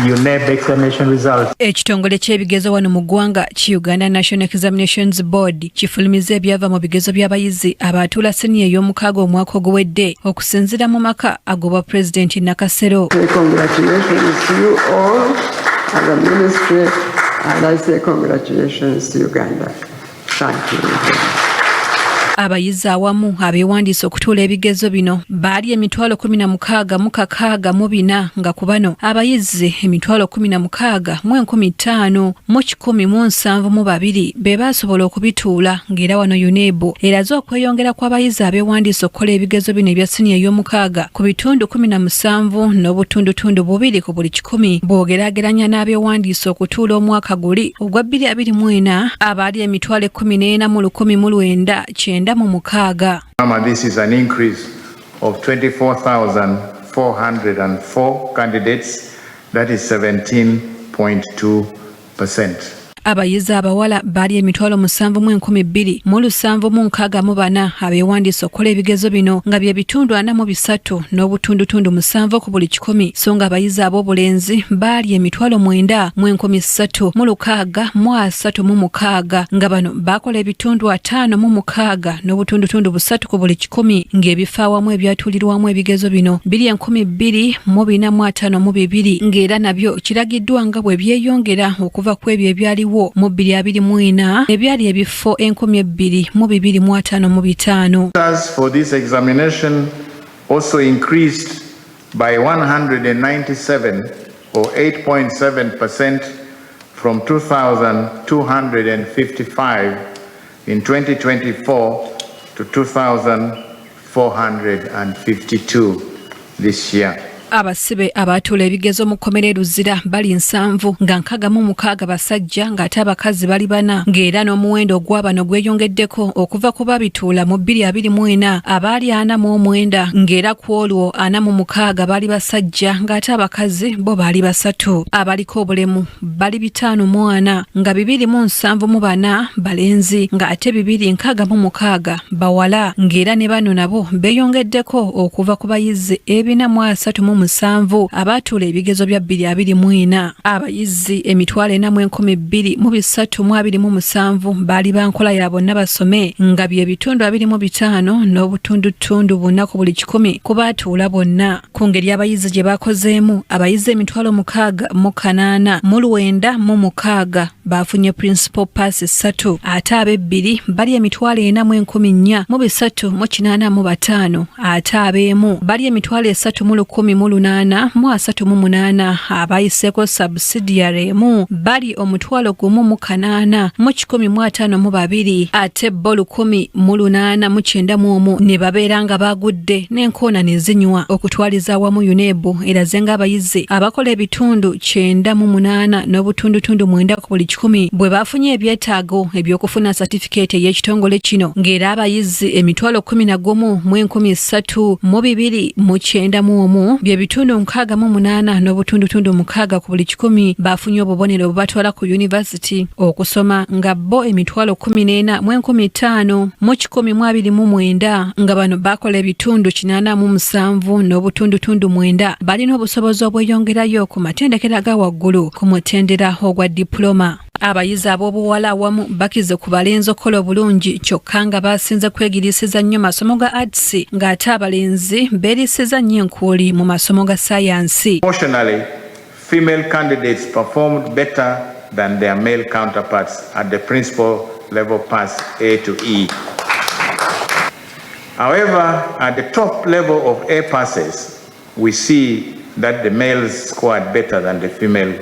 UNEB examination results. Ekitongole ky'ebigezo wano mu ggwanga ki Uganda National Examinations Board kifulumiza ebyava mu bigezo by'abayizi abaatuula senior ey'omukaaga omwaka oguwedde okusinziira mu maka agobwa Pulezidenti Nakasero. Congratulations to you all as a ministry, and I say congratulations to Uganda. Thank you. Abayizi awamu abeewandiisa okutuula ebigezo bino baali 16,664 nga ku bano abayizi 16,105,172 be baasobola okubituula ng'era wano UNEB eraze okweyongera kw'abayizi abeewandiisa okukola ebigezo bino ebya siniya ey'omukaaga ku bitundu 17.2 ku buli 100 bw'ogeraageranya n'abeewandiisa okutuula omwaka guli ogwa 2024 abaali 14,119 This is an increase of 24,404 candidates. That is 17.2%. Abayizi abawala baali 7,264 abeewandiisa okukola ebigezo bino nga bye bitundu 43.7 ku buli 100 so nga abayizi ab'obulenzi baali 9,336 nga bano baakola ebitundu 5.6 ku buli 100 ng'ebifo awamu ebyatuulirwamu ebigezo bino biri 2,452 ng'era nabyo kiragiddwa nga bwe byeyongera okuva ku ebyo ebyaliwo mu 2024 ebyali ebifo 2,255. For this examination also increased by 197 or 8.7% from 2,255 in 2024 to 2,452 this year. Abasibe abaatuula ebigezo mu kkomera eruzira bali 7 nga 66 basajja ng'ate abakazi bali 4 ng'era n'omuwendo ogw'abano gweyongeddeko okuva ku babituula mu 2024 abaali 49 ng'era ku olwo 46 baali basajja ng'ate abakazi bo baali 3 abaliko obulemu bali 504 nga 274 balenzi ng'ate 266 bawala ng'era ne bano nabo beeyongeddeko okuva ku bayizi 437 abaatuula ebigezo bya 2024 abayizi 4,227 baali bankola ya bonna basome nga bye bitundu 25 n'obutundutundu bonna ku buli 100 ku baatuula bonna ku ngeri abayizi gye baakozeemu abayizi 8,896 baafunye principal pass 3 ate ab'ebbiri bali 4,385 ate ab'emu bali 3,138 abayiseeko subsidiary emu bali 1,852 ate bo 1,891 ne babeera nga baagudde n'enkoona ne zinywa okutwaliza awamu UNEB eraze ng'abayizi abakola ebitundu 98 n'obutundutundu 9 ku buli 100 bwe baafunye ebyetaago eby'okufuna satifikeeti ey'ekitongole kino ng'era abayizi 11,392 bye bitundu 68 n'obutundutundu 6 ku buli 100 baafunye obubonero bubatwala ku yunivasite okusoma nga bo 14,529 nga bano baakola ebitundu 87 n'obutundutundu 9 balina obusobozi obweyongerayo ku matendekero aga waggulu ku mutendera ogwa diploma. Abayizi ab'obuwala awamu bakize ku balenzi okukola obulungi kyokka nga baasinze kwegirisiza nnyo masomo ga arts ng'ate abalenzi beerisiza nnyo enkuuli mu masomo ga ssaayansi. Proportionally, female candidates performed better than their male counterparts at the principal level pass A to E. However, at the top level of A passes, we see that the males scored better than the female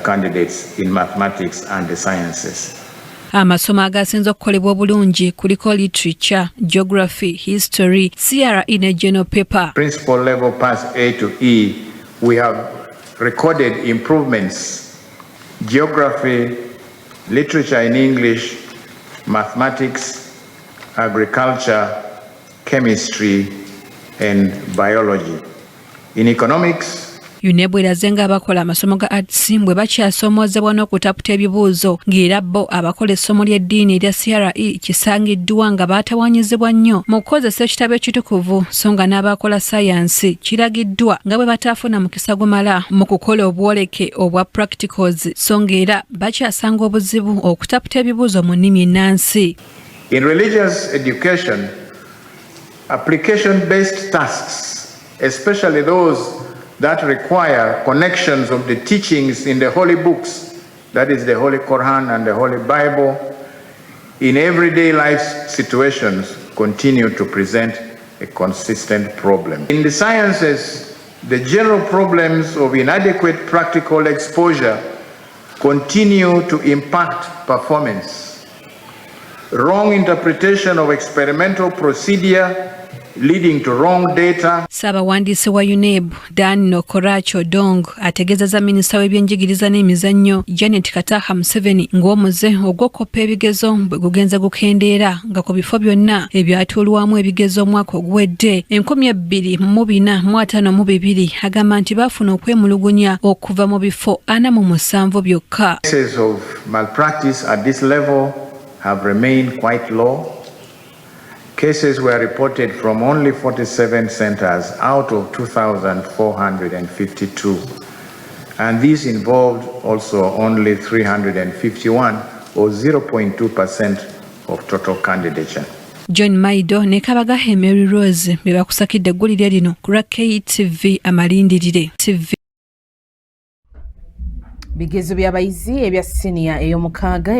candidates in mathematics and the sciences. Amasomo agasinze okukolebwa obulungi kuliko literature, geography, history, CRE in general paper. Principal level pass A to E, we have recorded improvements. Geography, literature in English, mathematics, agriculture, chemistry, and biology. In economics, UNEB eraze ng'abakola amasomo ga arts bwe bakyasomoozebwa n'okutaputa ebibuuzo ng'era bo abakola essomo ly'eddiini erya CRE kisangiddwa nga baatawanyizibwa nnyo mu kukozesa ekitabo ekitukuvu so nga n'abakola ssaayansi kiragiddwa nga bwe bataafuna mukisa gumala mu kukola obwoleke obwa practicals so ng'era bakyasanga obuzibu okutaputa ebibuuzo mu nnimi ennansi. In religious education, application-based tasks, especially those that require connections of the teachings in the holy books, that is the Holy Quran and the Holy Bible, in everyday life situations continue to present a consistent problem. In the sciences, the general problems of inadequate practical exposure continue to impact performance. Wrong interpretation of experimental procedure leading to wrong data. Ssaabawandiisi wa UNEB Dan Nokoracho Dong ategeezezza minisita w'ebyenjigiriza n'emizannyo Janet Kataha Museveni ng'omuze ogw'okoppa ebigezo bwe gugenze gukendeera nga ku bifo byonna ebyatuulwamu ebigezo omwaka oguwedde 2024 agamba nti baafuna okwemulugunya okuva mu bifo 47 byokka. Cases of malpractice at this level have remained quite low. Cases were reported from only 47 centers out of 2,452. And these involved also only 351 or 0.2% of total candidature. John Maido ne Kabaga Mary Rose be bakusakidde eggulire lino ku KTV amalindirire TV. Bigezo by'abayizi ebya senior ey'omukaaga